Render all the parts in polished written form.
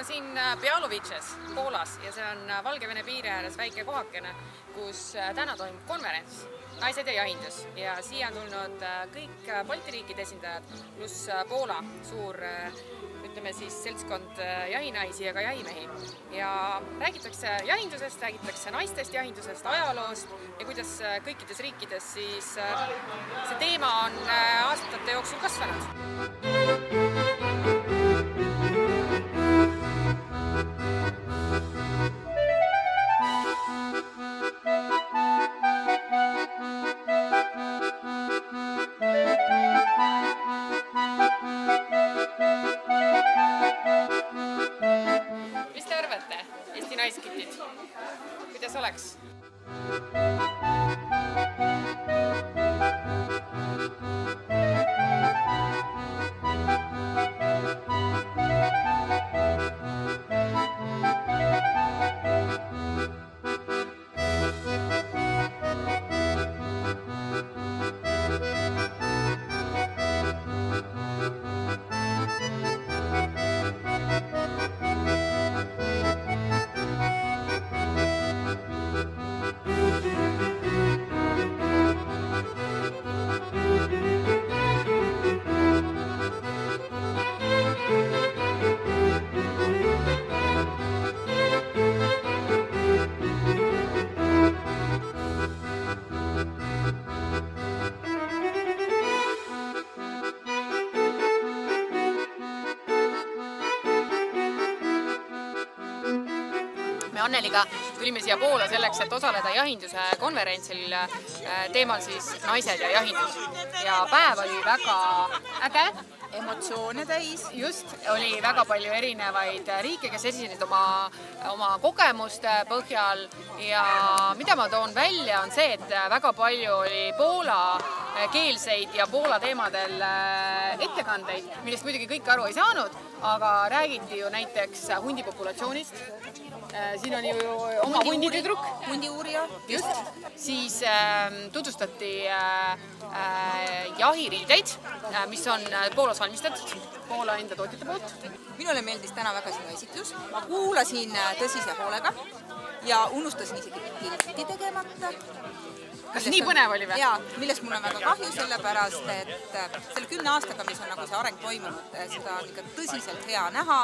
siin Białowieżes, Poolas ja see on Valgevene piiri ääres väike kohakene, kus täna toimub konverents Naised ja jahindus ja siia on tulnud kõik Balti riikide esindajad pluss Poola suur ütleme siis seltskond jahinaisi ja ka jahimehi ja räägitakse jahindusest, räägitakse naistest jahindusest, ajaloost ja kuidas kõikides riikides siis see teema on aastate jooksul kasvanud. Mis te arvate, Eesti naiskitid? Kuidas oleks? Me Anneliga tulime siia Poola selleks, et osaleda jahinduse konverentsil teemal siis naised ja jahindus. Ja päev oli väga äge, emotsioone täis, just, oli väga palju erinevaid riike, kes esinesid oma kogemuste põhjal ja mida ma toon välja on see, et väga palju oli Poola keelseid ja Poola teemadel ettekandeid, millest muidugi kõik aru ei saanud, aga räägiti ju näiteks hundipopulatsioonist. Siin on ju oma hunditüdruk. Hundiuurija. Just. Siis tutvustati jahiriideid, mis on Poolas valmistatud, Poola enda tootjate poolt. Minule meeldis täna väga sinu esitlus. Ma kuulasin tõsise hoolega ja unustasin isegi pilti tegemata. Kas nii põnev oli või? Jaa, millest mul on väga kahju, sellepärast, et selle 10 aastaga, mis on nagu see areng toimunud, seda on ikka tõsiselt hea näha.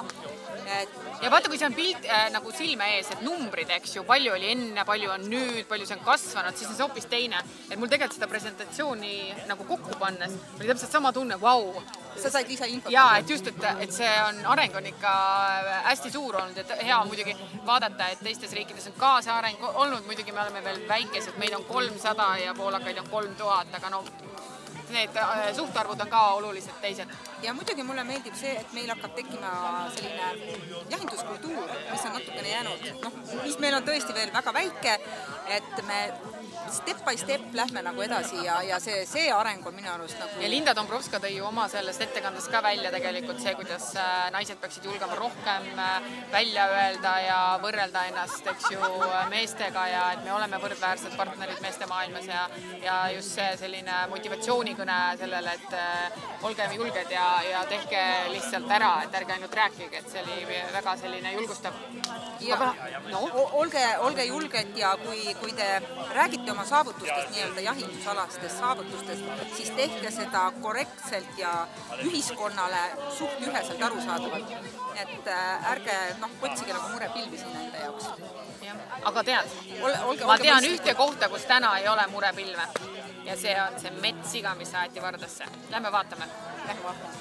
Ja vaata, kui see on pilt nagu silme ees, et numbrid, eks ju, palju oli enne, palju on nüüd, palju see on kasvanud, siis on see hoopis teine. Et mul tegelikult seda presentatsiooni nagu kokku pannes oli täpselt sama tunne, vau. Sa said lisainfot? Jaa, et just, et see areng on ikka hästi suur olnud, et hea on muidugi vaadata, et teistes riikides on ka see areng olnud, muidugi me oleme veel väikesed, meid on 300 ja poolakaid on 3000, aga no need suhtarvud on ka oluliselt teised. Ja muidugi mulle meeldib see, et meil hakkab tekkima selline jahinduskultuur, mis on natukene jäänud, mis meil on tõesti veel väga väike, et me step by step lähme nagu edasi ja see areng on minu arust nagu... Ja Linda Dombrovska tõi ju oma sellest ettekandest ka välja tegelikult see, kuidas naised peaksid julgema rohkem välja öelda ja võrrelda ennast, eks ju, meestega ja et me oleme võrdväärsed partnerid meeste maailmas ja just see selline motivatsioonikõne sellele, et olgem julged ja tehke lihtsalt ära, et ärge ainult rääkige, et see oli väga selline julgustav. No. Olge julged ja kui te räägite oma saavutustest, nii-öelda jahindusalastest saavutustest, siis tehke seda korrektselt ja ühiskonnale suht üheselt arusaadavalt. Et ärge otsige nagu murepilvi sinna enda jaoks. Aga tead, ma tean ühte kohta, kus täna ei ole murepilve ja see on see metssiga, mis aeti Vardasse. Lähme vaatame. Lähme vaatame.